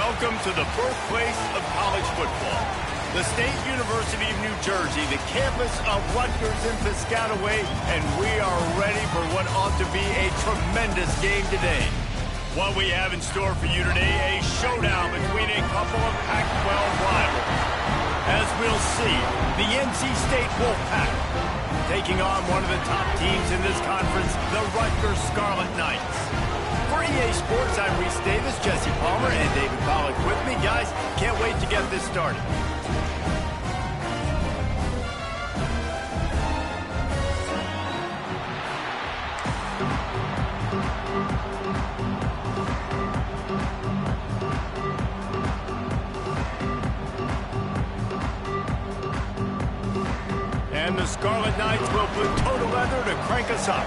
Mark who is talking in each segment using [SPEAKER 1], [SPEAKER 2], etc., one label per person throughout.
[SPEAKER 1] Welcome to the birthplace of college football. The State University of New Jersey, the campus of Rutgers and Piscataway, and we are ready for what ought to be a tremendous game today. What we have in store for you today, a showdown between a couple of Pac-12 rivals. As we'll see, the NC State Wolfpack taking on one of the top teams in this conference, the Rutgers Scarlet Knights. For EA Sports, I'm Reese Davis, Jesse Palmer, and David Pollack with me. Guys, can't wait to get this started. And the Scarlet Knights will put total leather to crank us up.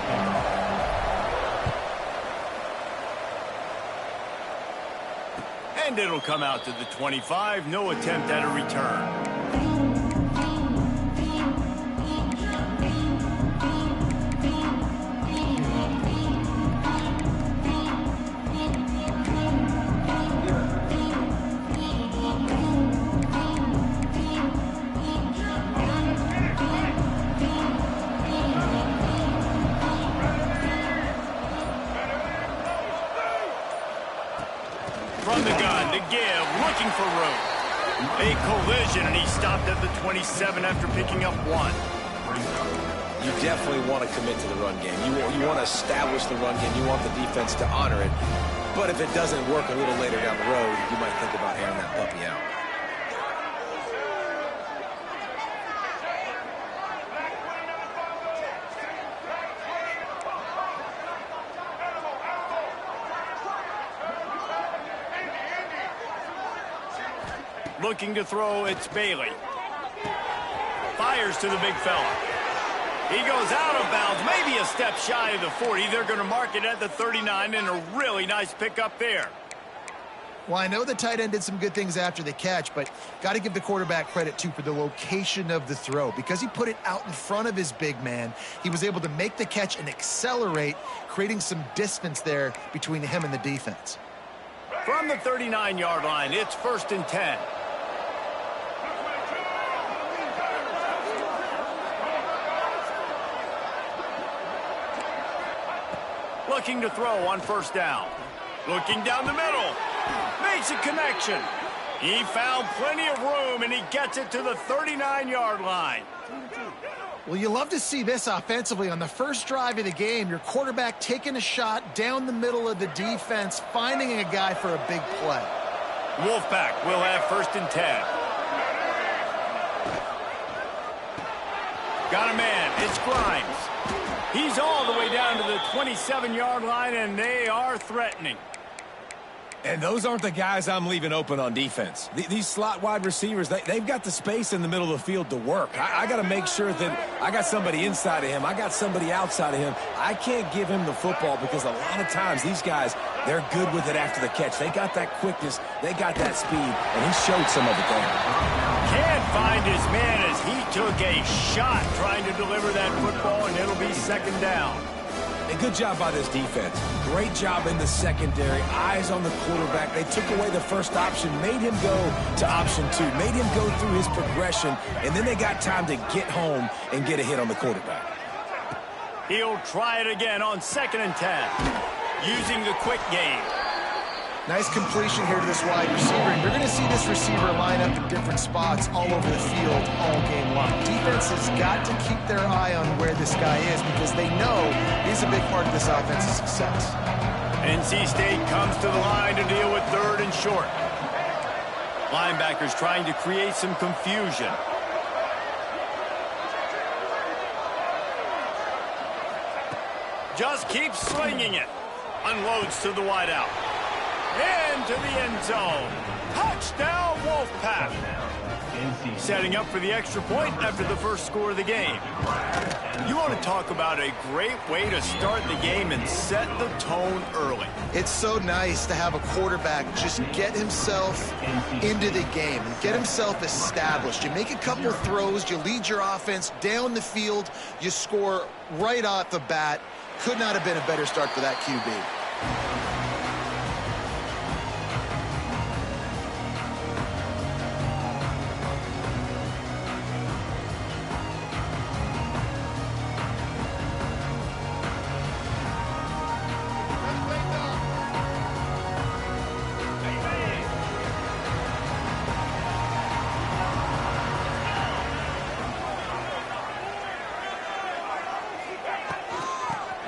[SPEAKER 1] And it'll come out to the 25. No attempt at a return. From the gun, to give, looking for room. A collision, and he stopped at the 27 after picking up one.
[SPEAKER 2] You definitely want to commit to the run game. You want to establish the run game. You want the defense to honor it. But if it doesn't work a little later down the road, you might think about airing that puppy out.
[SPEAKER 1] Looking to throw, it's Bailey. Fires to the big fella. He goes out of bounds, maybe a step shy of the 40. They're going to mark it at the 39, and a really nice pickup there.
[SPEAKER 3] Well, I know the tight end did some good things after the catch, but got to give the quarterback credit, too, for the location of the throw. Because he put it out in front of his big man, he was able to make the catch and accelerate, creating some distance there between him and the defense.
[SPEAKER 1] From the 39-yard line, it's 1st and 10. Looking to throw on 1st down. Looking down the middle. Makes a connection. He found plenty of room, and he gets it to the 39-yard line.
[SPEAKER 3] Well, you love to see this offensively. On the first drive of the game, your quarterback taking a shot down the middle of the defense, finding a guy for a big play.
[SPEAKER 1] Wolfpack will have 1st and 10. Got a man. It's Grimes. He's all the way down to the 27-yard line, and they are threatening.
[SPEAKER 2] And those aren't the guys I'm leaving open on defense. These slot wide receivers, they've got the space in the middle of the field to work. I got to make sure that I got somebody inside of him. I got somebody outside of him. I can't give him the football because a lot of times these guys, they're good with it after the catch. They got that quickness. They got that speed, and he showed some of it there.
[SPEAKER 1] Can't find his man as he took a shot trying to deliver that football, and it'll be 2nd down.
[SPEAKER 2] A good job by this defense. Great job in the secondary. Eyes on the quarterback. They took away the first option, made him go to option 2, made him go through his progression, and then they got time to get home and get a hit on the quarterback.
[SPEAKER 1] He'll try it again on 2nd and 10, using the quick game.
[SPEAKER 3] Nice completion here to this wide receiver, and you're going to see this receiver line up in different spots all over the field all game long. Defense has got to keep their eye on where this guy is because they know he's a big part of this offense's success.
[SPEAKER 1] NC State comes to the line to deal with 3rd and short. Linebackers trying to create some confusion. Just keeps slinging it. Unloads to the wideout. Into the end zone. Touchdown, Wolfpack. Setting up for the extra point after the first score of the game. You want to talk about a great way to start the game and set the tone early.
[SPEAKER 3] It's so nice to have a quarterback just get himself into the game and get himself established. You make a couple throws, you lead your offense down the field, you score right off the bat. Could not have been a better start for that QB.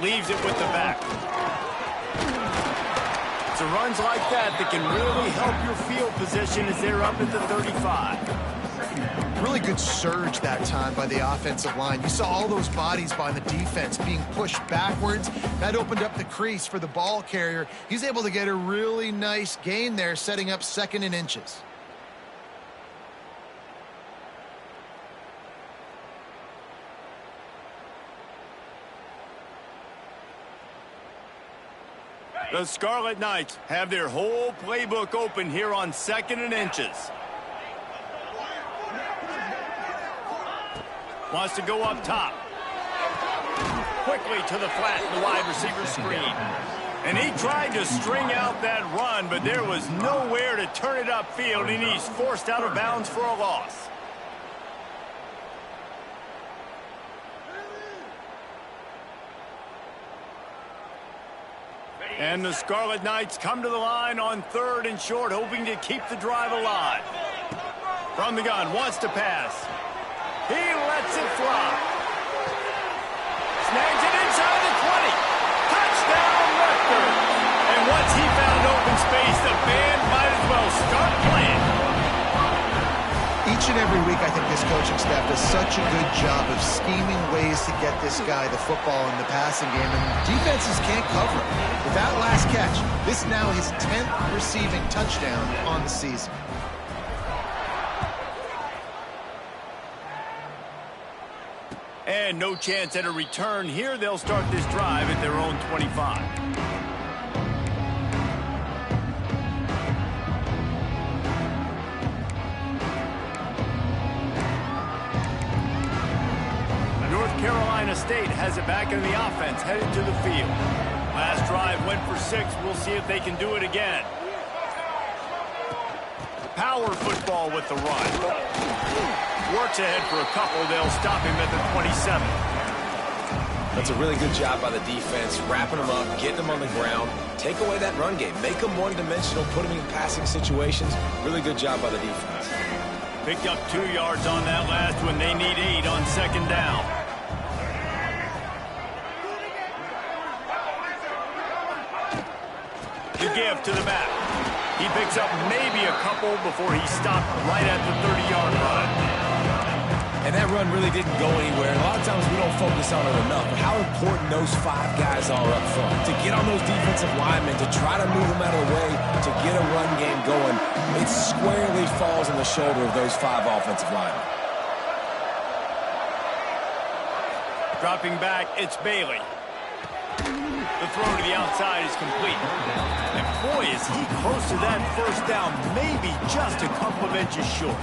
[SPEAKER 1] leaves it with the back. So runs like that can really help your field position as they're up at the 35.
[SPEAKER 3] Really good surge that time by the offensive line. You saw all those bodies by the defense being pushed backwards. That opened up the crease for the ball carrier. He's able to get a really nice gain there, setting up 2nd and inches.
[SPEAKER 1] The Scarlet Knights have their whole playbook open here on 2nd and inches. Wants to go up top. Quickly to the flat in the wide receiver screen. And he tried to string out that run, but there was nowhere to turn it upfield, and he's forced out of bounds for a loss. And the Scarlet Knights come to the line on 3rd and short, hoping to keep the drive alive. From the gun, wants to pass. He lets it fly. Snags it inside the 20. Touchdown, Rutgers. And once he found open space, the band might as well start playing.
[SPEAKER 3] Each and every week, I think this coaching staff does such a good job of scheming ways to get this guy the football in the passing game, and defenses can't cover it. With that last catch, this is now his 10th receiving touchdown on the season.
[SPEAKER 1] And no chance at a return here. They'll start this drive at their own 25. North Carolina State has it back in the offense, headed to the field. Last drive went for 6. We'll see if they can do it again. Power football with the run. Works ahead for a couple. They'll stop him at the 27.
[SPEAKER 2] That's a really good job by the defense, wrapping them up, getting them on the ground. Take away that run game. Make them one-dimensional, put them in passing situations. Really good job by the defense.
[SPEAKER 1] Picked up 2 yards on that last one. They need 8 on 2nd down. The give to the back. He picks up maybe a couple before he stopped right at the 30-yard line.
[SPEAKER 2] And that run really didn't go anywhere. And a lot of times we don't focus on it enough. But how important those 5 guys are up front. To get on those defensive linemen, to try to move them out of the way, to get a run game going, it squarely falls on the shoulder of those 5 offensive linemen.
[SPEAKER 1] Dropping back, it's Bailey. The throw to the outside is complete. And boy, is he close to that first down, maybe just a couple of inches short.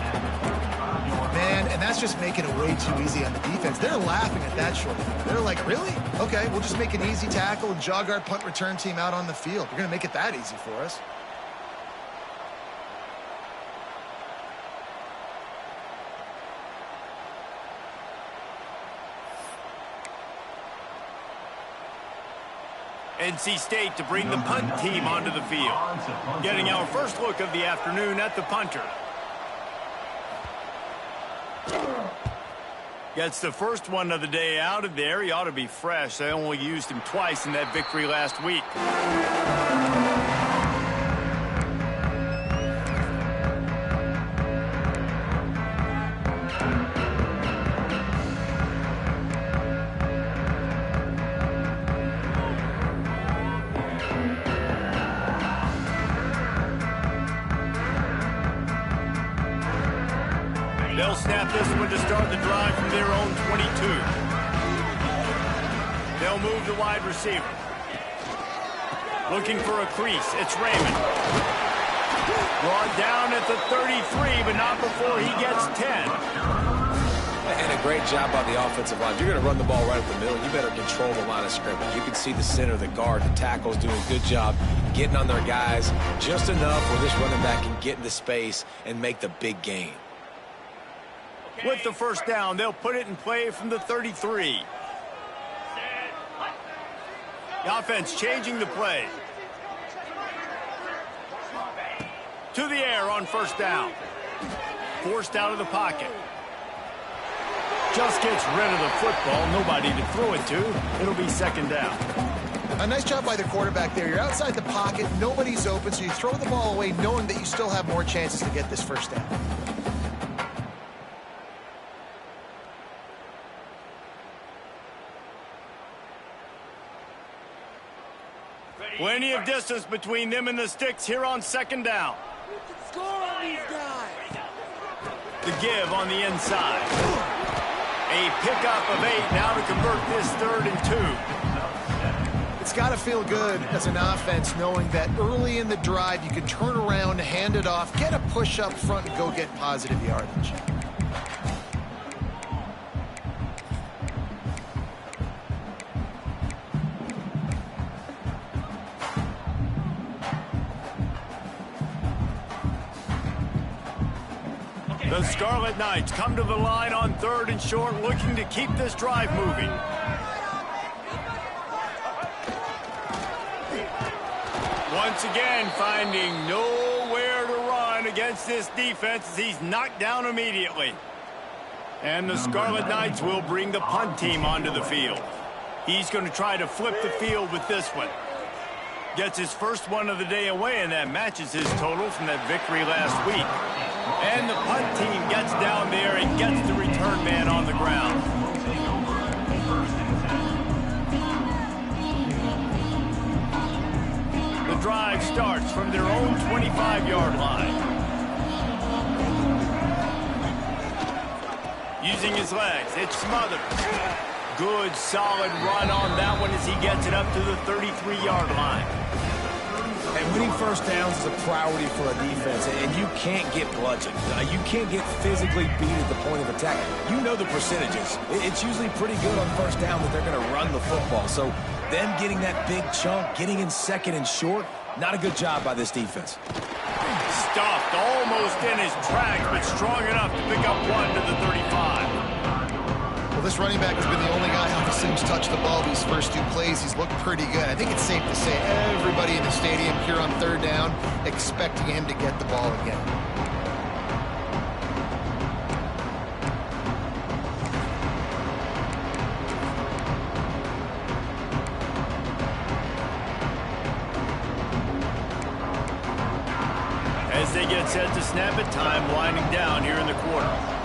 [SPEAKER 3] Man, and that's just making it way too easy on the defense. They're laughing at that short. They're like, really? Okay, we'll just make an easy tackle and jog our punt return team out on the field. We're going to make it that easy for us.
[SPEAKER 1] NC State to bring the punt team onto the field. Getting our first look of the afternoon at the punter. Gets the first one of the day out of there. He ought to be fresh. They only used him twice in that victory last week. They'll snap this one to start the drive from their own 22. They'll move the wide receiver. Looking for a crease. It's Raymond. Brought down at the 33, but not before he gets 10.
[SPEAKER 2] And a great job by the offensive line. If you're going to run the ball right up the middle, you better control the line of scrimmage. You can see the center, the guard, the tackles doing a good job getting on their guys just enough where this running back can get into space and make the big gain.
[SPEAKER 1] With the first down, they'll put it in play from the 33. The offense changing the play. To the air on first down. Forced out of the pocket. Just gets rid of the football. Nobody to throw it to. It'll be second down.
[SPEAKER 3] A nice job by the quarterback there. You're outside the pocket. Nobody's open, so you throw the ball away knowing that you still have more chances to get this first down.
[SPEAKER 1] Plenty of distance between them and the sticks here on second down.
[SPEAKER 4] Score on these guys.
[SPEAKER 1] The give on the inside. A pickup of 8 now to convert this 3rd and 2.
[SPEAKER 3] It's got to feel good as an offense knowing that early in the drive you can turn around, hand it off, get a push up front, and go get positive yardage.
[SPEAKER 1] The Scarlet Knights come to the line on 3rd and short, looking to keep this drive moving. Once again, finding nowhere to run against this defense as he's knocked down immediately. And the Scarlet Knights will bring the punt team onto the field. He's going to try to flip the field with this one. Gets his first one of the day away, and that matches his total from that victory last week. And the punt team gets down there and gets the return man on the ground. The drive starts from their own 25-yard line. Using his legs, it's smothered. Good, solid run on that one as he gets it up to the 33-yard line.
[SPEAKER 2] And winning first downs is a priority for a defense, and you can't get bludgeoned. You can't get physically beat at the point of attack. You know the percentages. It's usually pretty good on first down that they're going to run the football. So them getting that big chunk, getting in 2nd and short, not a good job by this defense.
[SPEAKER 1] Stuffed almost in his tracks, but strong enough to pick up 1 to the 35.
[SPEAKER 3] Well, this running back has been the only guy on the Sims touched the ball these first 2 plays. He's looked pretty good. I think it's safe to say everybody in the stadium here on 3rd down expecting him to get the ball again.
[SPEAKER 1] As they get set to snap it, time winding down here in the quarter.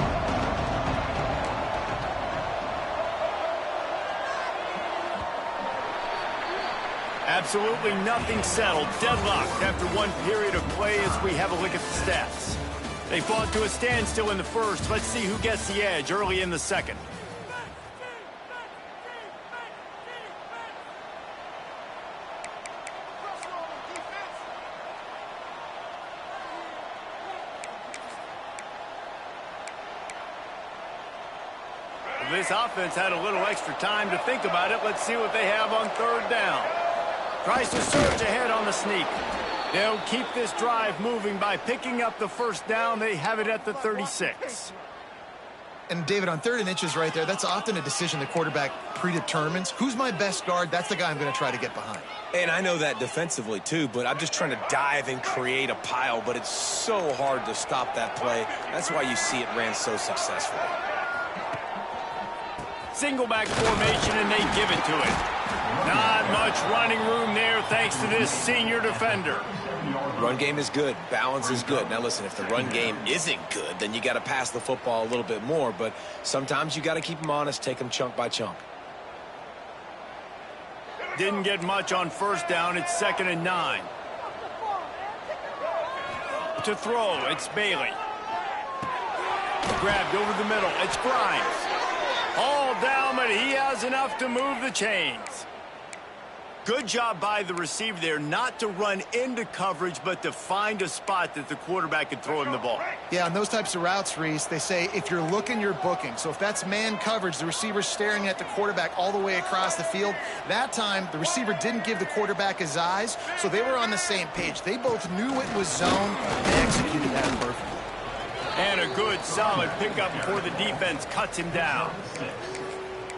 [SPEAKER 1] Absolutely nothing settled. Deadlocked after 1 period of play as we have a look at the stats. They fought to a standstill in the first. Let's see who gets the edge early in the second. This offense had a little extra time to think about it. Let's see what they have on 3rd down. Tries to surge ahead on the sneak. They'll keep this drive moving by picking up the first down. They have it at the 36.
[SPEAKER 3] And, David, on 3rd and inches right there, that's often a decision the quarterback predetermines. Who's my best guard? That's the guy I'm going to try to get behind.
[SPEAKER 2] And I know that defensively, too, but I'm just trying to dive and create a pile, but it's so hard to stop that play. That's why you see it ran so successfully.
[SPEAKER 1] Single back formation, and they give it to it. Not much running room there thanks to this senior defender.
[SPEAKER 2] Run game is good. Balance is good. Now, listen, if the run game isn't good, then you got to pass the football a little bit more. But sometimes you got to keep them honest, take them chunk by chunk.
[SPEAKER 1] Didn't get much on first down. It's 2nd and 9. To throw, it's Bailey. Grabbed over the middle. It's Grimes. All down, but he has enough to move the chains. Good job by the receiver there not to run into coverage, but to find a spot that the quarterback could throw him the ball.
[SPEAKER 3] Yeah, on those types of routes, Reese, they say if you're looking, you're booking. So if that's man coverage, the receiver's staring at the quarterback all the way across the field. That time, the receiver didn't give the quarterback his eyes, so they were on the same page. They both knew it was zone. They executed that perfectly.
[SPEAKER 1] And a good, solid pickup before the defense cuts him down.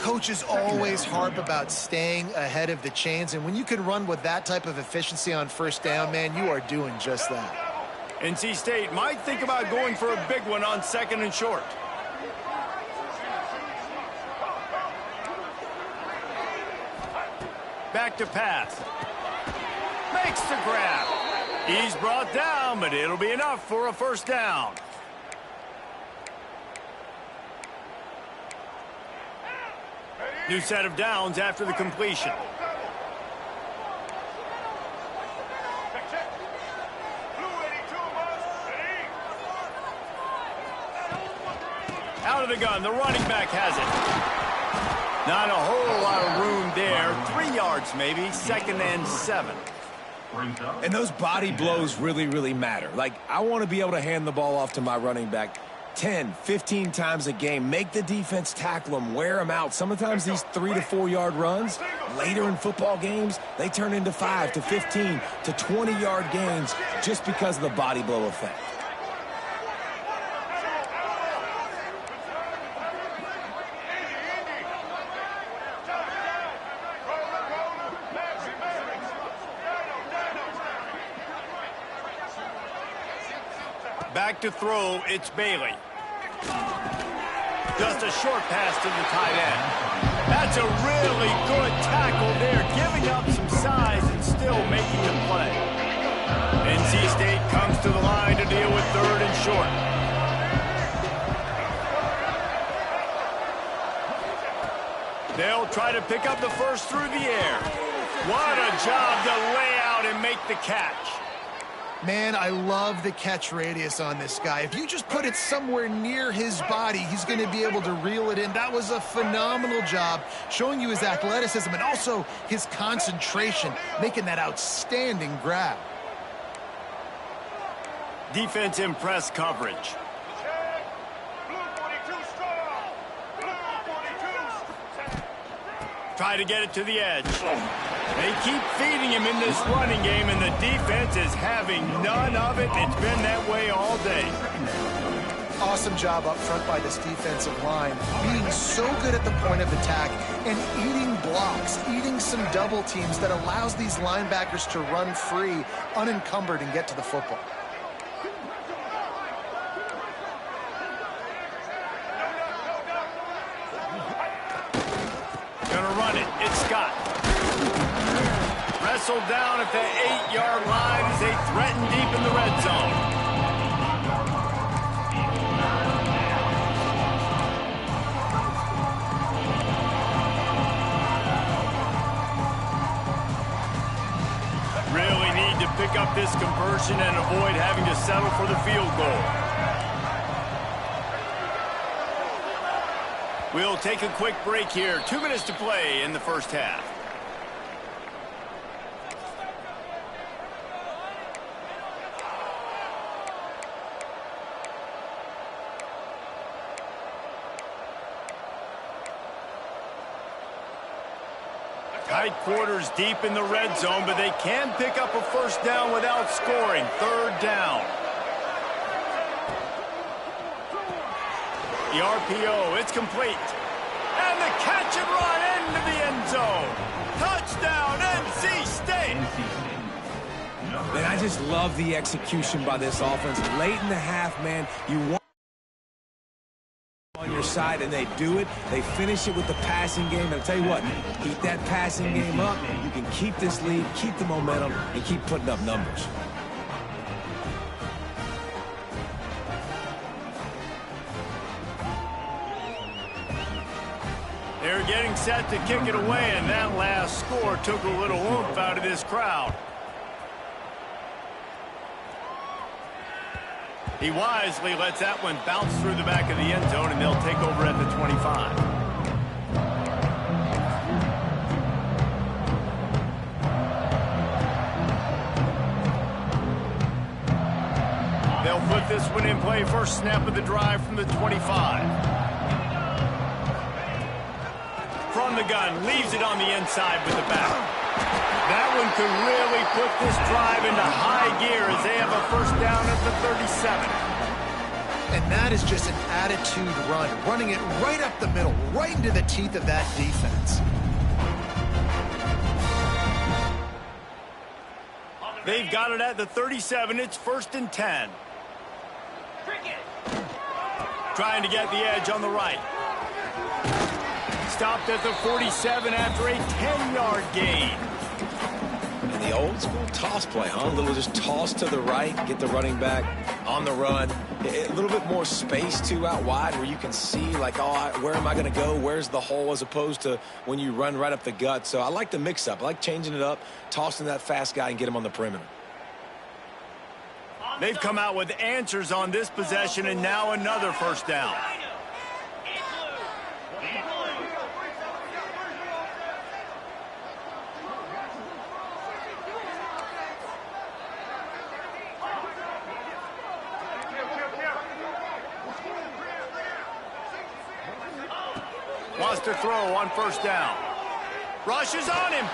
[SPEAKER 3] Coaches always harp about staying ahead of the chains, and when you can run with that type of efficiency on first down, man, you are doing just that.
[SPEAKER 1] NC State might think about going for a big one on 2nd and short. back to pass. Makes the grab. He's brought down, but it'll be enough for a first down. New set of downs after the completion. Out of the gun, the running back has it. Not a whole lot of room there. 3 yards maybe, 2nd and 7.
[SPEAKER 2] And those body blows really, really matter. Like, I want to be able to hand the ball off to my running back 10, 15 times a game. Make the defense tackle them, wear them out. Sometimes these 3 to 4 yard runs, later in football games, they turn into 5 to 15 to 20 yard gains just because of the body blow effect.
[SPEAKER 1] Back to throw, it's Bailey. Just a short pass to the tight end. That's a really good tackle there, giving up some size and still making the play. NC State comes to the line to deal with 3rd and short. They'll try to pick up the first through the air. What a job to lay out and make the catch.
[SPEAKER 3] Man, I love the catch radius on this guy. If you just put it somewhere near his body, he's going to be able to reel it in. That was a phenomenal job, showing you his athleticism and also his concentration, making that outstanding grab.
[SPEAKER 1] Defense in press coverage. Try to get it to the edge. They keep feeding him in this running game, and the defense is having none of it. It's been that way all day.
[SPEAKER 3] Awesome job up front by this defensive line, being so good at the point of attack and eating blocks, eating some double teams that allows these linebackers to run free, unencumbered, and get to the football. Wrestled down at the 8-yard line as they threaten deep in the red zone. Really need to pick up this conversion and avoid having to settle for the field goal. We'll take a quick break here. 2 minutes to play in the first half. Tight quarters deep in the red zone, but they can pick up a first down without scoring. 3rd down. The RPO, it's complete. And the catch and run into the end zone. Touchdown, NC State.
[SPEAKER 2] Man, I just love the execution by this offense. Late in the half, man, you want on your side, and they do it. They finish it with the passing game. And I'll tell you what, keep that passing game up. You can keep this lead, keep the momentum, and keep putting up numbers.
[SPEAKER 1] They're getting set to kick it away, and that last score took a little oomph out of this crowd. He wisely lets that one bounce through the back of the end zone, and they'll take over at the 25. They'll put this one in play. First snap of the drive from the 25. From the gun, leaves it on the inside with the back. That one could really put this drive into high gear as they have a first down at the 37.
[SPEAKER 3] And that is just an attitude run, running it right up the middle, right into the teeth of that defense.
[SPEAKER 1] They've got it at the 37. It's 1st and 10. Trying to get the edge on the right. stopped at the 47 after a 10-yard gain.
[SPEAKER 2] And the old school toss play, huh? A little just toss to the right, get the running back on the run. A little bit more space, too, out wide where you can see, like, oh, where am I going to go? Where's the hole, as opposed to when you run right up the gut. So I like the mix-up. I like changing it up, tossing that fast guy and get him on the perimeter.
[SPEAKER 1] They've come out with answers on this possession, and now another first down. Wants to throw on first down. Rushes on him.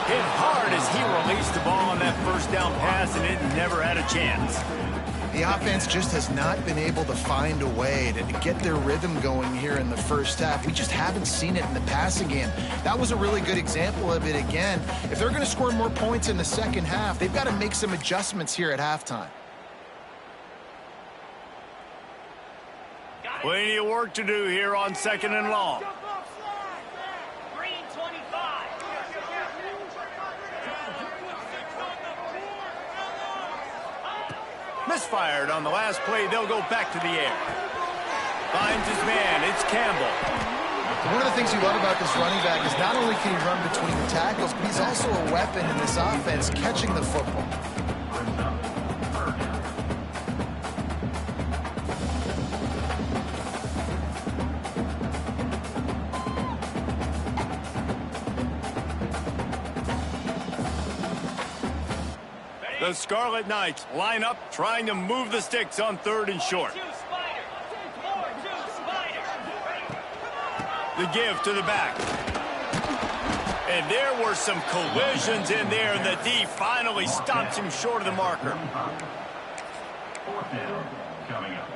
[SPEAKER 1] Hit hard as he released the ball on that first down pass, and it never had a chance.
[SPEAKER 3] The offense just has not been able to find a way to get their rhythm going here in the first half. We just haven't seen it in the passing game. That was a really good example of it again. If they're going to score more points in the second half, they've got to make some adjustments here at halftime.
[SPEAKER 1] Plenty of work to do here on 2nd and long. Misfired on the last play. They'll go back to the air. Finds his man. It's Campbell.
[SPEAKER 3] One of the things you love about this running back is not only can he run between the tackles, but he's also a weapon in this offense, catching the football.
[SPEAKER 1] The Scarlet Knights line up, trying to move the sticks on 3rd and short. The give to the back. And there were some collisions in there, and the D finally stops him short of the marker.
[SPEAKER 5] 4th down coming up.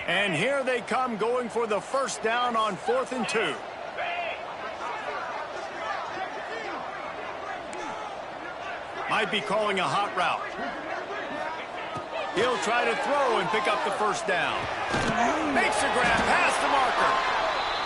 [SPEAKER 1] And here they come, going for the first down on 4th and 2. Might be calling a hot route. He'll try to throw and pick up the first down. Makes the grab past the marker.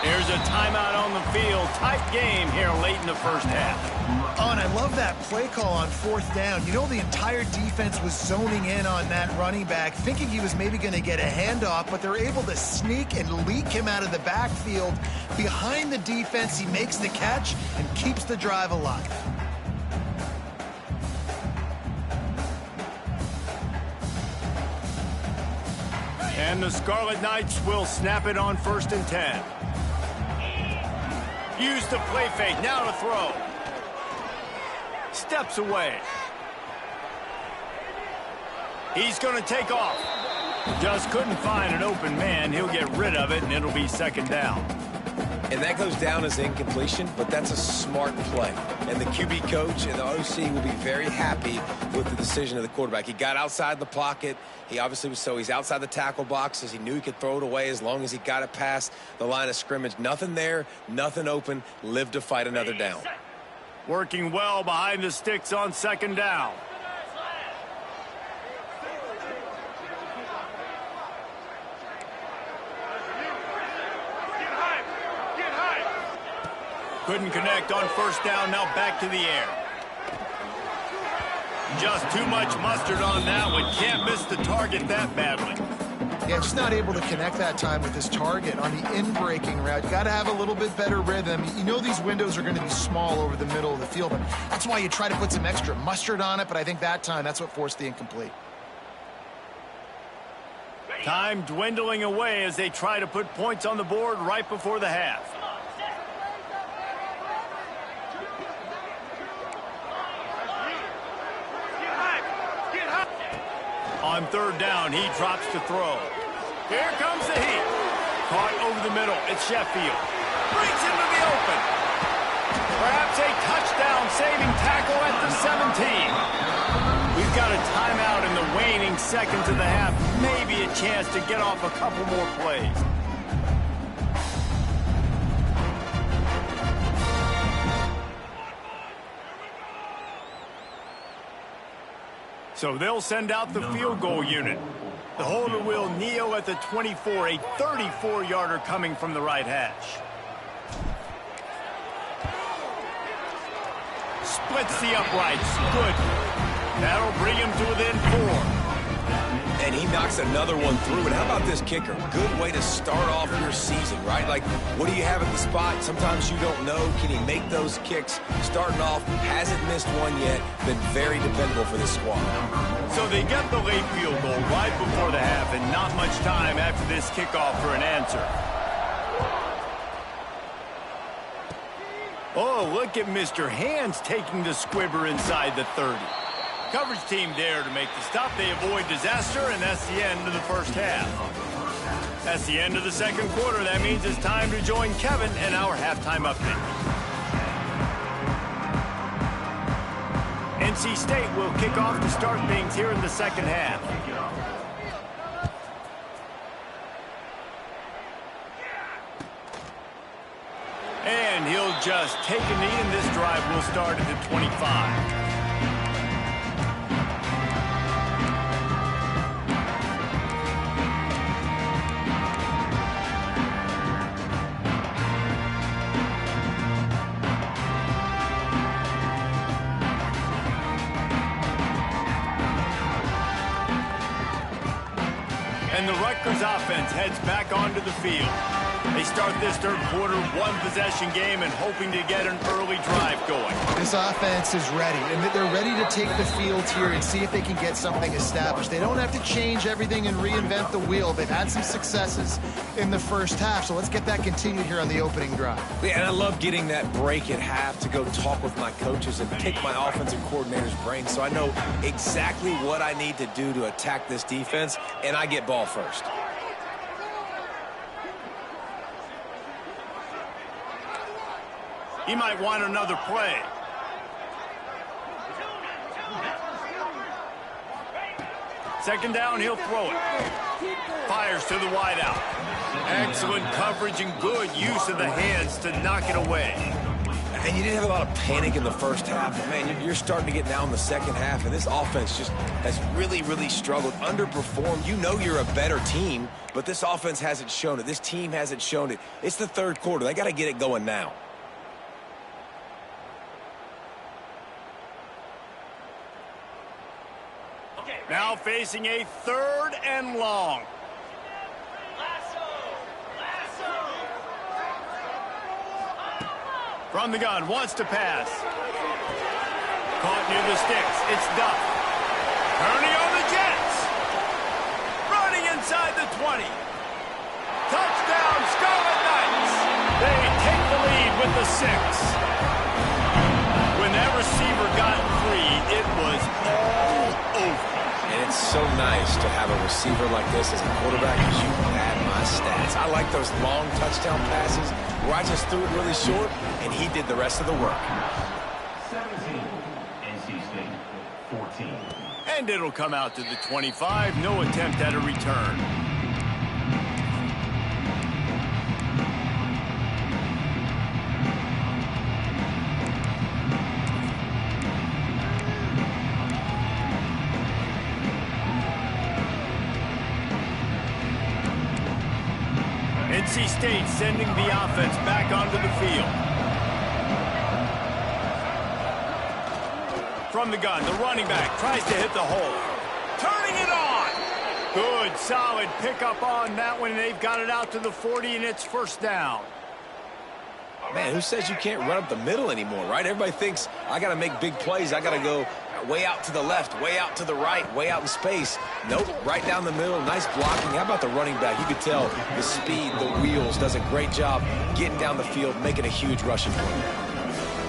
[SPEAKER 1] There's a timeout on the field. Tight game here late in the first half.
[SPEAKER 3] Oh, and I love that play call on 4th down. You know, the entire defense was zoning in on that running back, thinking he was maybe going to get a handoff, but they're able to sneak and leak him out of the backfield. Behind the defense, he makes the catch and keeps the drive alive.
[SPEAKER 1] And the Scarlet Knights will snap it on 1st and 10. Use the play fake, now to throw. Steps away. He's going to take off. Just couldn't find an open man. He'll get rid of it, and it'll be 2nd down.
[SPEAKER 2] And that goes down as incompletion, but that's a smart play. And the QB coach and the OC will be very happy with the decision of the quarterback. He got outside the pocket. He obviously was he's outside the tackle boxes. He knew he could throw it away as long as he got it past the line of scrimmage. Nothing there, nothing open. Live to fight another down.
[SPEAKER 1] Working well behind the sticks on 2nd down. Couldn't connect on 1st down, now back to the air. Just too much mustard on that one. Can't miss the target that badly.
[SPEAKER 3] Yeah, just not able to connect that time with his target on the in-breaking route. You got to have a little bit better rhythm. You know these windows are going to be small over the middle of the field, but that's why you try to put some extra mustard on it, but I think that time, that's what forced the incomplete.
[SPEAKER 1] Time dwindling away as they try to put points on the board right before the half. On 3rd down, he drops to throw. Here comes the heat. Caught over the middle. It's Sheffield. Brings into the open. Perhaps a touchdown-saving tackle at the 17. We've got a timeout in the waning seconds of the half. Maybe a chance to get off a couple more plays. So they'll send out the field goal unit. The holder will kneel at the 24, a 34-yarder coming from the right hash. Splits the uprights. Good. That'll bring him to within 4.
[SPEAKER 2] And he knocks another one through. And how about this kicker? Good way to start off your season, right? Like, what do you have at the spot? Sometimes you don't know. Can he make those kicks? Starting off, hasn't missed one yet. Been very dependable for this squad.
[SPEAKER 1] So they get the late field goal right before the half, and not much time after this kickoff for an answer. Oh, look at Mr. Hands taking the squibber inside the 30. Coverage team there to make the stop. They avoid disaster, and that's the end of the first half. That's the end of the second quarter. That means it's time to join Kevin and our halftime update. NC State will kick off to start things here in the second half. And he'll just take a knee, and this drive will start at the 25. And the Rutgers offense heads back onto the field. They start this third quarter, one-possession game, and hoping to get an early drive going.
[SPEAKER 3] This offense is ready, and they're ready to take the field here and see if they can get something established. They don't have to change everything and reinvent the wheel. They've had some successes in the first half, so let's get that continued here on the opening drive.
[SPEAKER 2] Yeah, and I love getting that break at half to go talk with my coaches and pick my offensive coordinator's brain so I know exactly what I need to do to attack this defense, and I get ball first.
[SPEAKER 1] He might want another play. Second down, he'll throw it. Fires to the wideout. Excellent coverage and good use of the hands to knock it away.
[SPEAKER 2] And you didn't have a lot of panic in the first half, but man, you're starting to get now in the second half, and this offense just has really, really struggled, underperformed. You know you're a better team, but this offense hasn't shown it. This team hasn't shown it. It's the third quarter. They got to get it going now.
[SPEAKER 1] Now facing a third and long. From the gun, wants to pass. Caught near the sticks. It's Duff. Turning on the Jets. Running inside the 20. Touchdown, Scarlet Knights. They take the lead with the 6. When that receiver got free, it was all over.
[SPEAKER 2] And it's so nice to have a receiver like this as a quarterback because you had my stats. I like those long touchdown passes where I just threw it really short and he did the rest of the work.
[SPEAKER 5] 17, NC State, 14.
[SPEAKER 1] And it'll come out to the 25. No attempt at a return. NC State sending the offense back onto the field. From the gun, the running back tries to hit the hole. Turning it on. Good, solid pickup on that one. They've got it out to the 40, and it's first down.
[SPEAKER 2] Man, who says you can't run up the middle anymore, right? Everybody thinks I got to make big plays. I got to go way out to the left, way out to the right, way out in space. Nope, right down the middle. Nice blocking. How about the running back? You could tell the speed, the wheels, does a great job getting down the field, making a huge rushing play.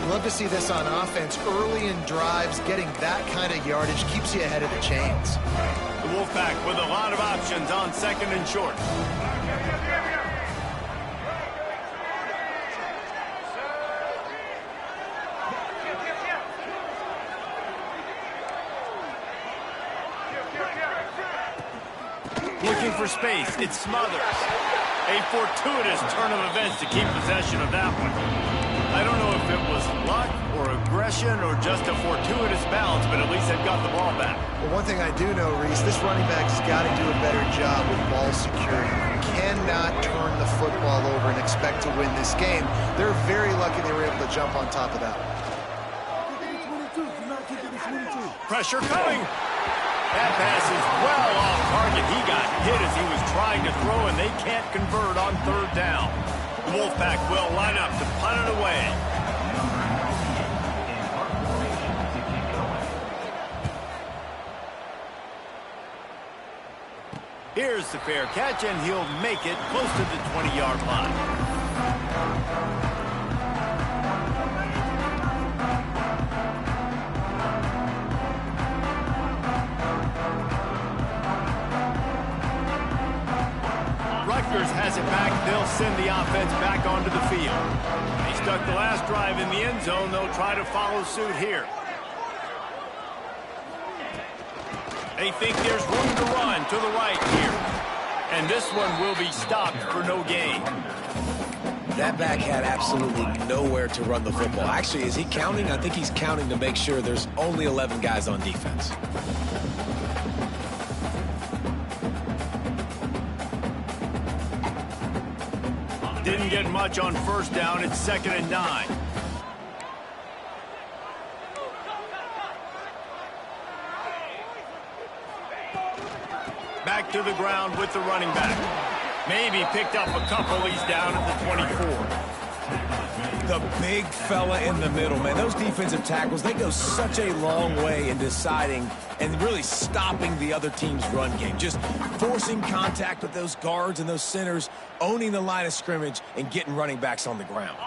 [SPEAKER 3] Love to see this on offense. Early in drives, getting that kind of yardage keeps you ahead of the chains.
[SPEAKER 1] The Wolfpack with a lot of options on second and short. Looking for space, it's Smothers. A fortuitous turn of events to keep possession of that one. I don't know if it was luck or aggression or just a fortuitous bounce, but at least they've got the ball back.
[SPEAKER 3] Well, one thing I do know, Reese, this running back's got to do a better job with ball security. You cannot turn the football over and expect to win this game. They're very lucky they were able to jump on top of that.
[SPEAKER 1] Pressure coming. That pass is well off target. He got hit as he was trying to throw, and they can't convert on third down. The Wolfpack will line up to punt it away. Here's the fair catch, and he'll make it close to the 20-yard line. Rutgers has it back. They'll send the offense back onto the field. They stuck the last drive in the end zone. They'll try to follow suit here. They think there's room to run to the right here. And this one will be stopped for no gain.
[SPEAKER 2] That back had absolutely nowhere to run the football. Actually, is he counting? I think he's counting to make sure there's only 11 guys on defense.
[SPEAKER 1] Didn't get much on first down. It's 2nd and 9. Back to the ground with the running back. Maybe picked up a couple. He's down at the 24.
[SPEAKER 2] The big fella in the middle, man. Those defensive tackles, they go such a long way in deciding and really stopping the other team's run game. Just forcing contact with those guards and those centers, owning the line of scrimmage, and getting running backs on the ground.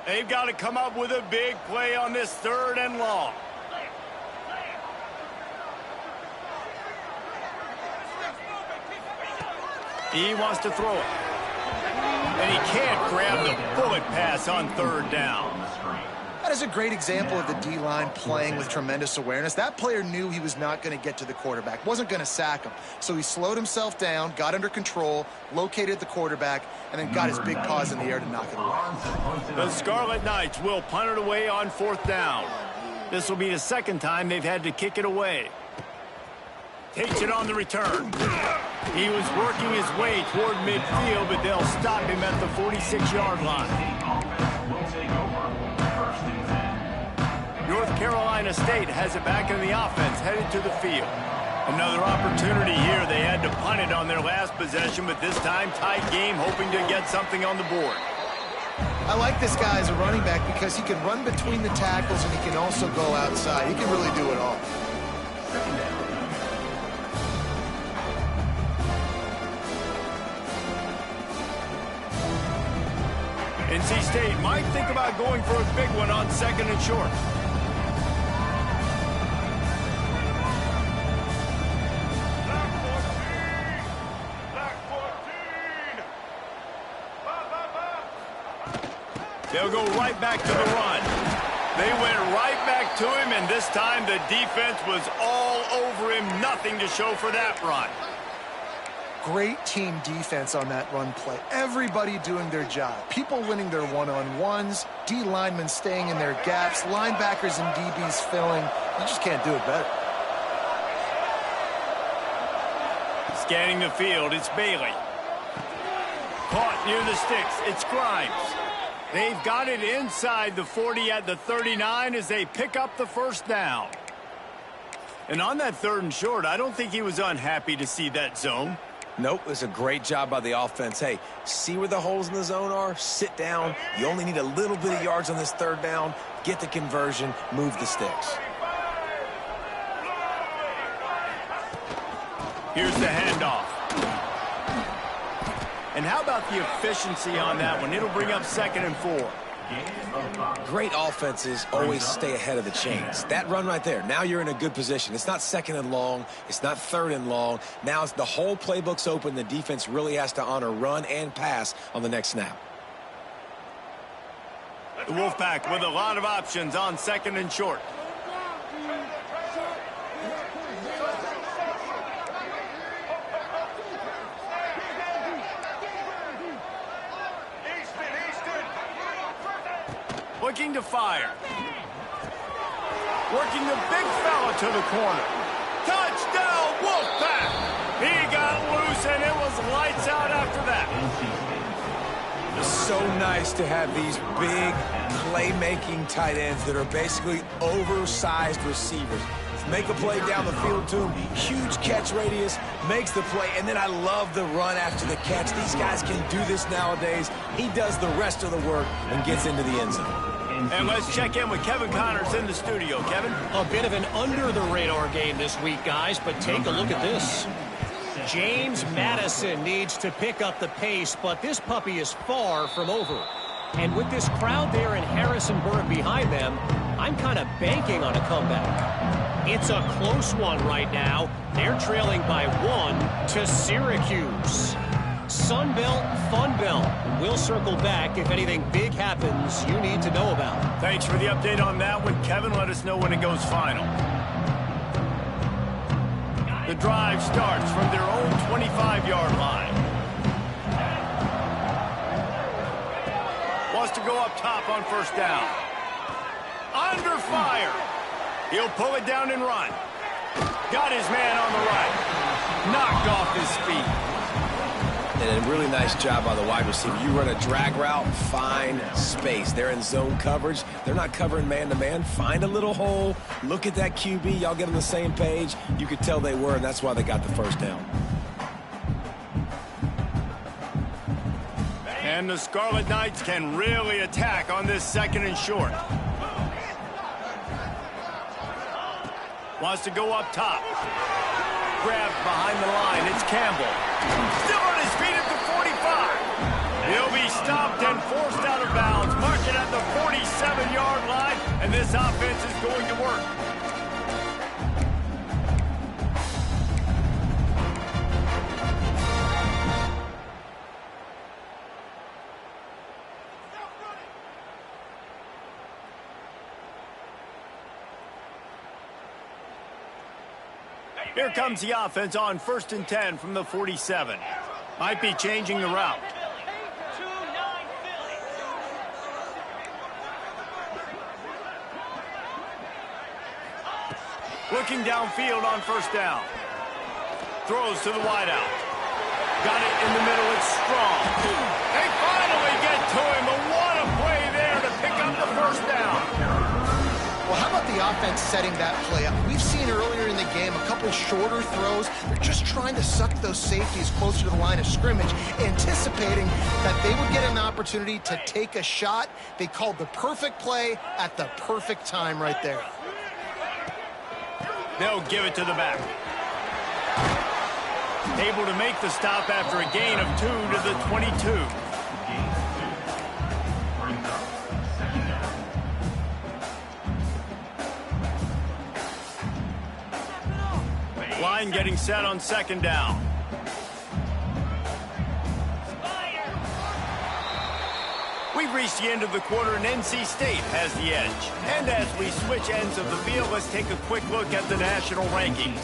[SPEAKER 1] They've got to come up with a big play on this 3rd and long. He wants to throw it. And he can't grab the bullet pass on 3rd down.
[SPEAKER 3] That is a great example of the D-line playing with tremendous awareness. That player knew he was not going to get to the quarterback, wasn't going to sack him. So he slowed himself down, got under control, located the quarterback, and then got his big paws in the air to knock it away.
[SPEAKER 1] The Scarlet Knights will punt it away on 4th down. This will be the 2nd time they've had to kick it away. Takes it on the return. He was working his way toward midfield, but they'll stop him at the 46-yard line. North Carolina State has it back in the offense, headed to the field. Another opportunity here. They had to punt it on their last possession, but this time tight game, hoping to get something on the board.
[SPEAKER 3] I like this guy as a running back because he can run between the tackles and he can also go outside. He can really do it all.
[SPEAKER 1] NC State might think about going for a big one on 2nd and short. They'll go right back to the run. They went right back to him, and this time the defense was all over him. Nothing to show for that run.
[SPEAKER 3] Great team defense on that run play. Everybody doing their job. People winning their one-on-ones, D linemen staying in their gaps, linebackers and DBs filling. You just can't do it better.
[SPEAKER 1] Scanning the field, it's Bailey. Caught near the sticks, it's Grimes. They've got it inside the 40 at the 39 as they pick up the 1st down. And on that 3rd and short, I don't think he was unhappy to see that zone.
[SPEAKER 2] Nope, it's a great job by the offense. Hey, see where the holes in the zone are? Sit down. You only need a little bit of yards on this 3rd down. Get the conversion, move the sticks.
[SPEAKER 1] Here's the handoff. And how about the efficiency on that one? It'll bring up 2nd and 4.
[SPEAKER 2] Great offenses always stay ahead of the chains. That run right there, now you're in a good position. It's not 2nd and long. It's not 3rd and long. Now the whole playbook's open. The defense really has to honor run and pass on the next snap.
[SPEAKER 1] The Wolfpack with a lot of options on 2nd and short. Looking to fire. Working the big fella to the corner. Touchdown, Wolfpack! He got loose, and it was lights out after that.
[SPEAKER 2] It's so nice to have these big playmaking tight ends that are basically oversized receivers. Make a play down the field to him, huge catch radius, makes the play, and then I love the run after the catch. These guys can do this nowadays. He does the rest of the work and gets into the end zone.
[SPEAKER 1] And let's check in with Kevin Connors in the studio. Kevin?
[SPEAKER 6] A bit of an under-the-radar game this week, guys, but take a look at this. James Madison needs to pick up the pace, but this puppy is far from over. And with this crowd there in Harrisonburg behind them, I'm kind of banking on a comeback. It's a close one right now. They're trailing by 1 to Syracuse. Sunbelt, Funbelt. We'll circle back if anything big happens you need to know about.
[SPEAKER 1] Thanks for the update on that one, Kevin. Let us know when it goes final. The drive starts from their own 25-yard line. Wants to go up top on first down. Under fire. He'll pull it down and run. Got his man on the right. Knocked off his feet.
[SPEAKER 2] And a really nice job by the wide receiver. You run a drag route, find space. They're in zone coverage. They're not covering man-to-man. Find a little hole. Look at that QB. Y'all get on the same page. You could tell they were, and that's why they got the first down.
[SPEAKER 1] And the Scarlet Knights can really attack on this 2nd and short. Wants to go up top. Grabbed behind the line. It's Campbell. Still on his feet at the 45. He'll be stopped and forced out of bounds. Mark it at the 47-yard line, and this offense is going to work. Here comes the offense on 1st and 10 from the 47. Might be changing the route. Looking downfield on first down. Throws to the wideout. Got it in the middle. It's strong. They finally get to him, but what a play there to pick up the first down.
[SPEAKER 3] Well, how about the offense setting that play up? We've seen earlier in the game a couple shorter throws. They're just trying to suck those safeties closer to the line of scrimmage, anticipating that they would get an opportunity to take a shot. They called the perfect play at the perfect time right there.
[SPEAKER 1] They'll give it to the back. Able to make the stop after a gain of 2 to the 22. Line getting set on 2nd down. We've reached the end of the quarter, and NC State has the edge. And as we switch ends of the field, let's take a quick look at the national rankings.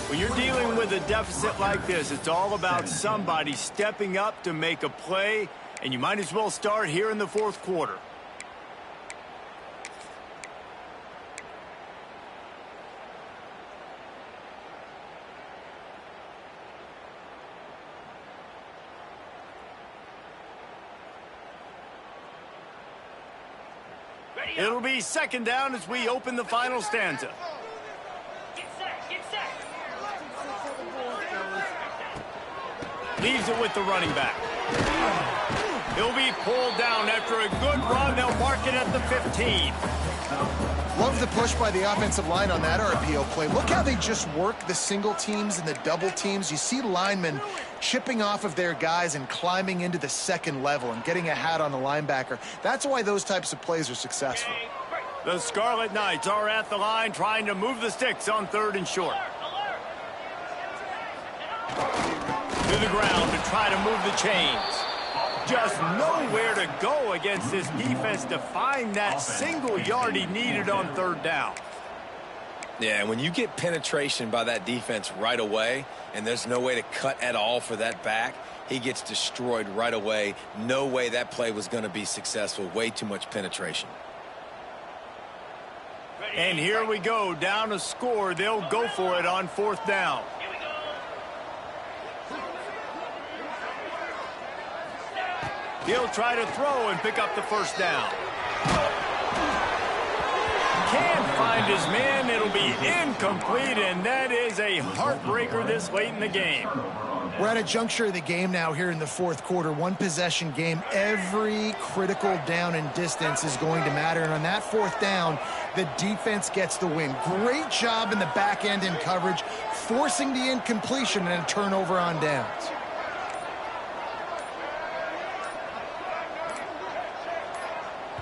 [SPEAKER 1] When you're dealing with a deficit like this, it's all about somebody stepping up to make a play, and you might as well start here in the 4th quarter. It'll be 2nd down as we open the final stanza. Leaves it with the running back. He'll be pulled down after a good run. They'll mark it at the 15.
[SPEAKER 3] Love the push by the offensive line on that RPO play. Look how they just work the single teams and the double teams. You see linemen chipping off of their guys and climbing into the 2nd level and getting a hat on the linebacker. That's why those types of plays are successful.
[SPEAKER 1] The Scarlet Knights are at the line trying to move the sticks on 3rd and short. To the ground to try to move the chains. Just nowhere to go against this defense to find that single yard he needed on 3rd down.
[SPEAKER 2] Yeah, and when you get penetration by that defense right away, and there's no way to cut at all for that back, he gets destroyed right away. No way that play was going to be successful. Way too much penetration.
[SPEAKER 1] And here we go, down a score. They'll go for it on 4th down. He'll try to throw and pick up the 1st down. Can't find his man. It'll be incomplete, and that is a heartbreaker this late in the game.
[SPEAKER 3] We're at a juncture of the game now here in the 4th quarter. One possession game. Every critical down and distance is going to matter. And on that 4th down, the defense gets the win. Great job in the back end in coverage, forcing the incompletion and a turnover on downs.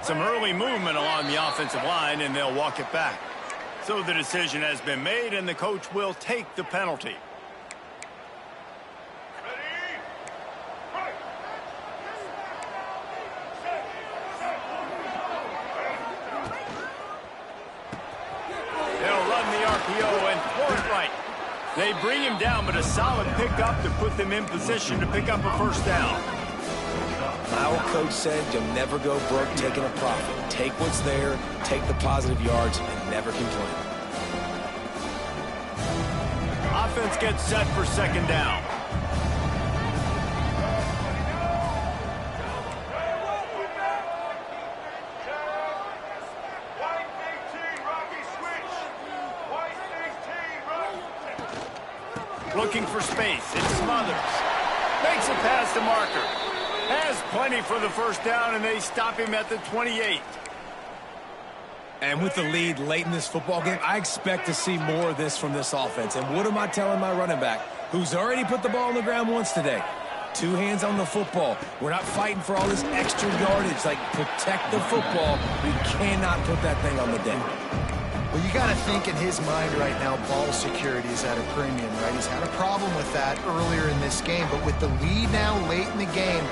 [SPEAKER 1] Some early movement along the offensive line, and they'll walk it back. So the decision has been made, and the coach will take the penalty. They'll run the RPO and throw it right. They bring him down, but a solid pickup to put them in position to pick up a 1st down.
[SPEAKER 2] My old coach said you'll never go broke taking a profit. Take what's there, take the positive yards, and never complain.
[SPEAKER 1] Offense gets set for 2nd down. Looking for space. It smothers. Makes a pass to Marker. Has plenty for the 1st down, and they stop him at the 28.
[SPEAKER 2] And with the lead late in this football game, I expect to see more of this from this offense. And what am I telling my running back, who's already put the ball on the ground once today? 2 hands on the football. We're not fighting for all this extra yardage. Like, protect the football. We cannot put that thing on the deck.
[SPEAKER 3] Well, you got to think in his mind right now, ball security is at a premium, right? He's had a problem with that earlier in this game, but with the lead now late in the game,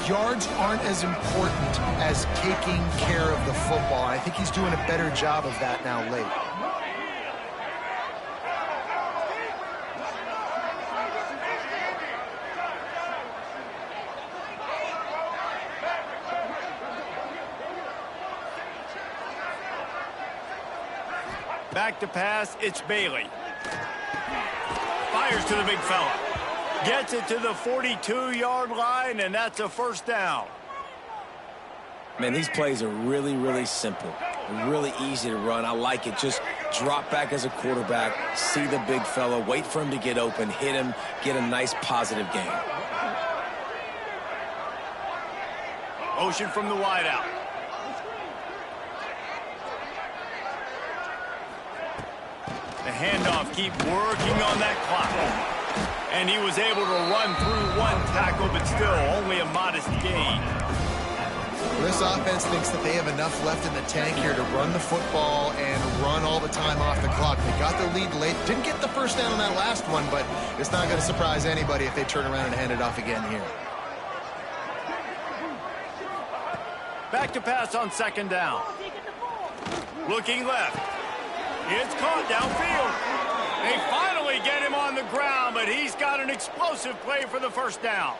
[SPEAKER 3] yards aren't as important as taking care of the football. I think he's doing a better job of that now late.
[SPEAKER 1] Back to pass, it's Bailey. Fires to the big fella. Gets it to the 42-yard line, and that's a 1st down.
[SPEAKER 2] Man, these plays are really, really simple. Really easy to run. I like it. Just drop back as a quarterback, see the big fella, wait for him to get open, hit him, get a nice positive gain.
[SPEAKER 1] Motion from the wideout. The handoff, keep working on that clock. And he was able to run through 1 tackle, but still only a modest gain.
[SPEAKER 3] This offense thinks that they have enough left in the tank here to run the football and run all the time off the clock. They got the lead late. Didn't get the 1st down on that last one, but it's not going to surprise anybody if they turn around and hand it off again here.
[SPEAKER 1] Back to pass on 2nd down. Looking left. It's caught downfield. They finally get him on the ground, but he's got an explosive play for the 1st down.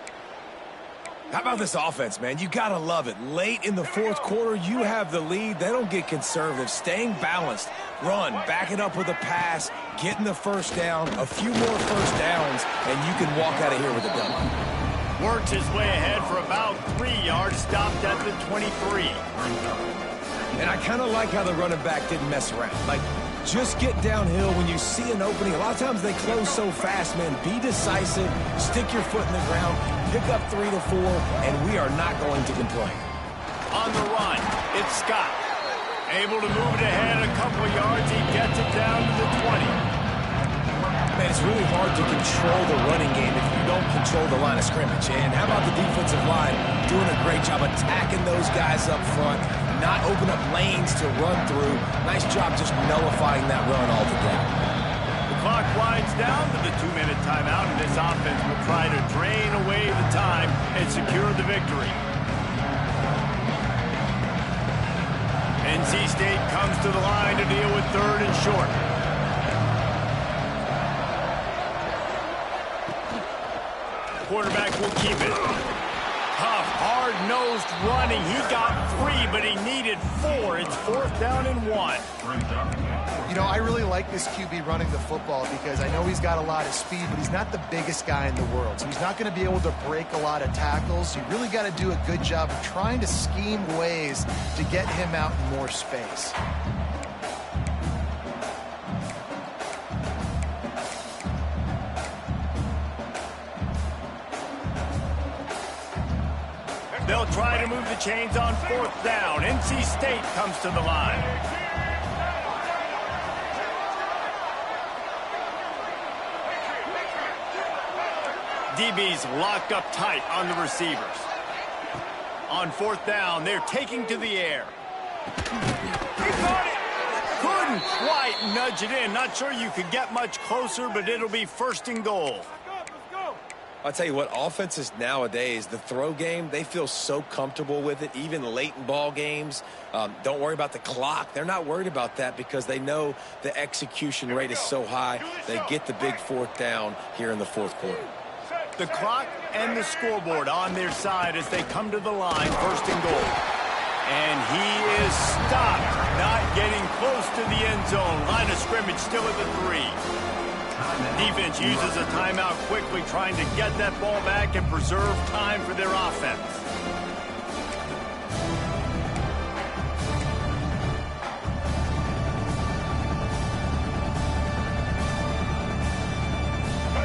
[SPEAKER 2] How about this offense, man? You got to love it. Late in the 4th quarter, you have the lead. They don't get conservative. Staying balanced. Run, back it up with a pass, getting the 1st down, a few more 1st downs, and you can walk out of here with a W.
[SPEAKER 1] Works his way ahead for about 3 yards, stopped at the 23.
[SPEAKER 2] And I kind of like how the running back didn't mess around. Like, just get downhill when you see an opening. A lot of times they close so fast, man. Be decisive, stick your foot in the ground, pick up 3 to 4, and we are not going to complain.
[SPEAKER 1] On the run, it's Scott. Able to move it ahead a couple of yards. He gets it down to the 20.
[SPEAKER 2] Man, it's really hard to control the running game if you don't control the line of scrimmage. And how about the defensive line doing a great job attacking those guys up front, not open up lanes to run through. Nice job just nullifying that run altogether.
[SPEAKER 1] The clock winds down to the 2-minute timeout, and this offense will try to drain away the time and secure the victory. NC State comes to the line to deal with 3rd and short. will keep it. Tough, hard-nosed running. He got 3, but he needed 4. It's 4th down and 1.
[SPEAKER 3] You know, I really like this QB running the football because I know he's got a lot of speed, but he's not the biggest guy in the world. So he's not going to be able to break a lot of tackles. You really got to do a good job of trying to scheme ways to get him out in more space.
[SPEAKER 1] They'll try to move the chains on 4th down. NC State comes to the line. DB's locked up tight on the receivers. On 4th down, they're taking to the air. He caught it! Couldn't quite nudge it in. Not sure you could get much closer, but it'll be 1st and goal.
[SPEAKER 2] I'll tell you what, offenses nowadays, the throw game, they feel so comfortable with it, even late in ball games. Don't worry about the clock. They're not worried about that because they know the execution rate is so high. They get the big 4th down here in the 4th quarter.
[SPEAKER 1] The clock and the scoreboard on their side as they come to the line, 1st and goal. And he is stopped, not getting close to the end zone. Line of scrimmage still at the 3. Defense uses a timeout quickly, trying to get that ball back and preserve time for their offense.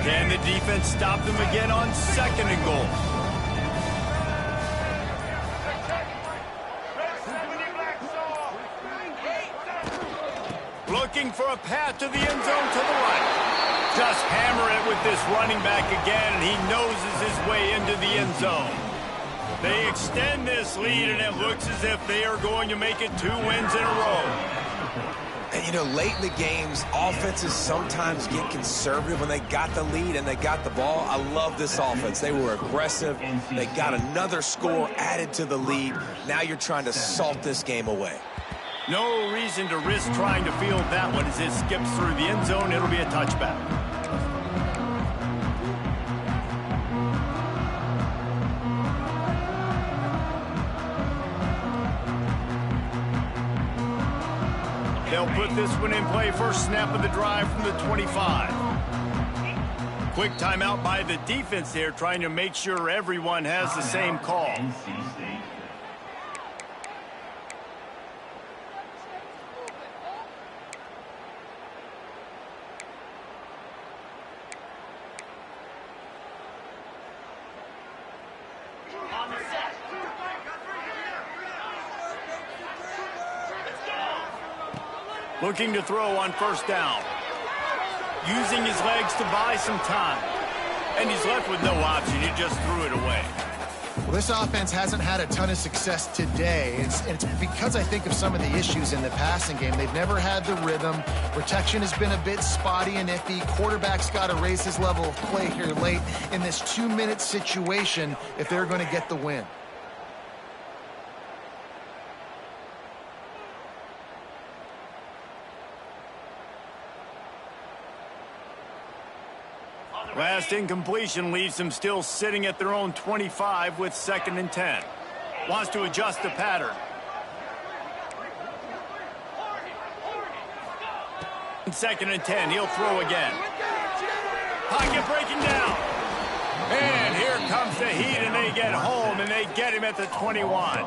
[SPEAKER 1] Can the defense stop them again on 2nd and goal? Looking for a path to the end zone to the right. Just hammer it with this running back again, and he noses his way into the end zone. They extend this lead, and it looks as if they are going to make it 2 wins in a row.
[SPEAKER 2] And, you know, late in the games, offenses sometimes get conservative when they got the lead and they got the ball. I love this offense. They were aggressive. They got another score added to the lead. Now you're trying to salt this game away.
[SPEAKER 1] No reason to risk trying to field that one as it skips through the end zone. It'll be a touchback. They'll put this one in play. First snap of the drive from the 25. Quick timeout by the defense there, trying to make sure everyone has the same call. Looking to throw on 1st down. Using his legs to buy some time. And he's left with no option. He just threw it away.
[SPEAKER 3] Well, this offense hasn't had a ton of success today. It's because I think of some of the issues in the passing game. They've never had the rhythm. Protection has been a bit spotty and iffy. Quarterback's got to raise his level of play here late in this 2-minute situation if they're going to get the win.
[SPEAKER 1] Last incompletion leaves them still sitting at their own 25 with 2nd and 10. Wants to adjust the pattern. 2nd and 10, he'll throw again. Pocket breaking down. And here comes the heat, and they get home, and they get him at the 21.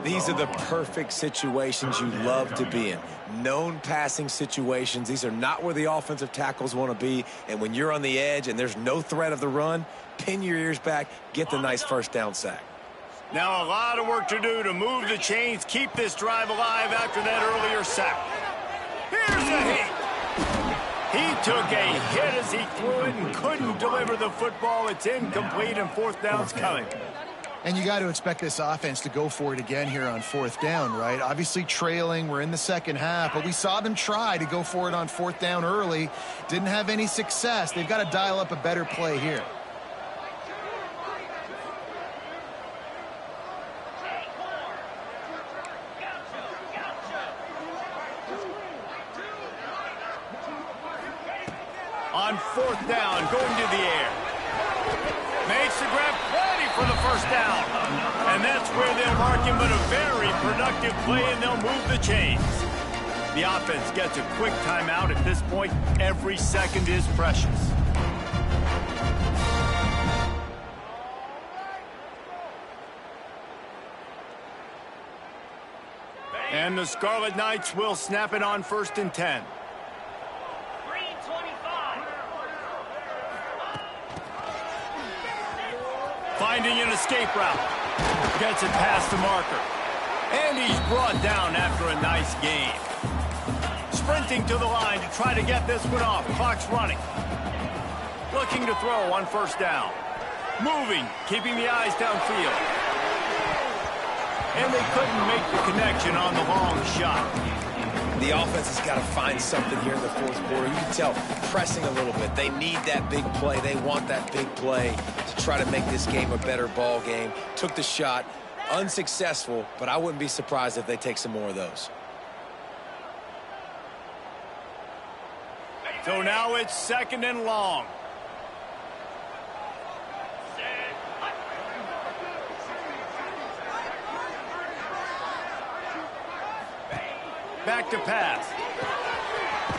[SPEAKER 2] These are the perfect situations you love to be in. Known passing situations. These are not where the offensive tackles want to be. And when you're on the edge and there's no threat of the run, pin your ears back, get the nice 1st down sack.
[SPEAKER 1] Now a lot of work to do to move the chains, keep this drive alive after that earlier sack. Here's a hit. He took a hit as he threw it and couldn't deliver the football. It's incomplete, and 4th down's coming.
[SPEAKER 3] And you got to expect this offense to go for it again here on 4th down, right? Obviously trailing, we're in the 2nd half, but we saw them try to go for it on 4th down early. Didn't have any success. They've got to dial up a better play here.
[SPEAKER 1] On 4th down, going to the air. Makes the grab plenty for the first down. And that's where they'll mark him, but a very productive play, and they'll move the chains. The offense gets a quick timeout at this point. Every second is precious. And the Scarlet Knights will snap it on 1st and 10. Finding an escape route. Gets it past the marker. And he's brought down after a nice game. Sprinting to the line to try to get this one off. Clock's running. Looking to throw on 1st down. Moving, keeping the eyes downfield. And they couldn't make the connection on the long shot.
[SPEAKER 2] The offense has got to find something here in the 4th quarter. You can tell, pressing a little bit. They need that big play. They want that big play to try to make this game a better ball game. Took the shot, unsuccessful, but I wouldn't be surprised if they take some more of those.
[SPEAKER 1] So now it's 2nd and long. Back to pass.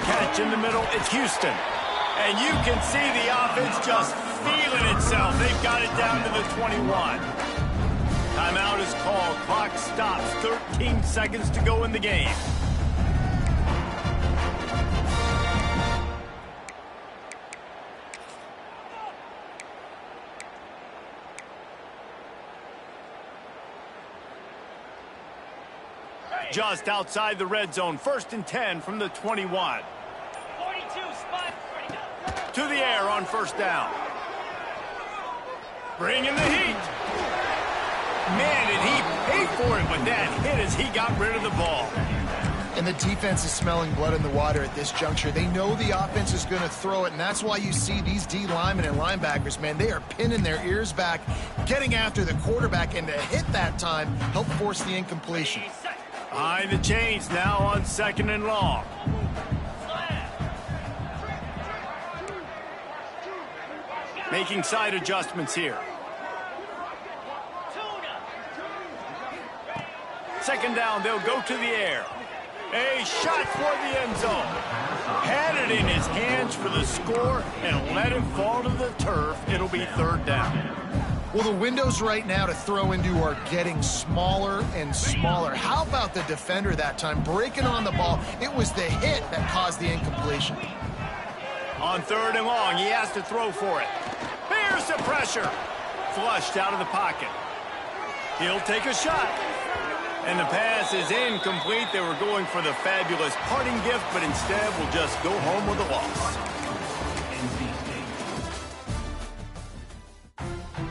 [SPEAKER 1] Catch in the middle. It's Houston. And you can see the offense just feeling itself. They've got it down to the 21. Timeout is called. Clock stops. 13 seconds to go in the game. Just outside the red zone. 1st and 10 from the 21.
[SPEAKER 6] 42 spot.
[SPEAKER 1] To the air on 1st down. Bringing the heat. Man, did he pay for it with that hit as he got rid of the ball.
[SPEAKER 3] And the defense is smelling blood in the water at this juncture. They know the offense is going to throw it, and that's why you see these D linemen and linebackers, man, they are pinning their ears back, getting after the quarterback, and the hit that time helped force the incompletion.
[SPEAKER 1] Behind the chains now on 2nd and long. Making side adjustments here. 2nd down, they'll go to the air. A shot for the end zone. Had it in his hands for the score and let it fall to the turf. It'll be 3rd down.
[SPEAKER 3] Well, the windows right now to throw into are getting smaller and smaller. How about the defender that time breaking on the ball? It was the hit that caused the incompletion.
[SPEAKER 1] On 3rd and long, he has to throw for it. Here's the pressure. Flushed out of the pocket. He'll take a shot. And the pass is incomplete. They were going for the fabulous parting gift, but instead will just go home with a loss.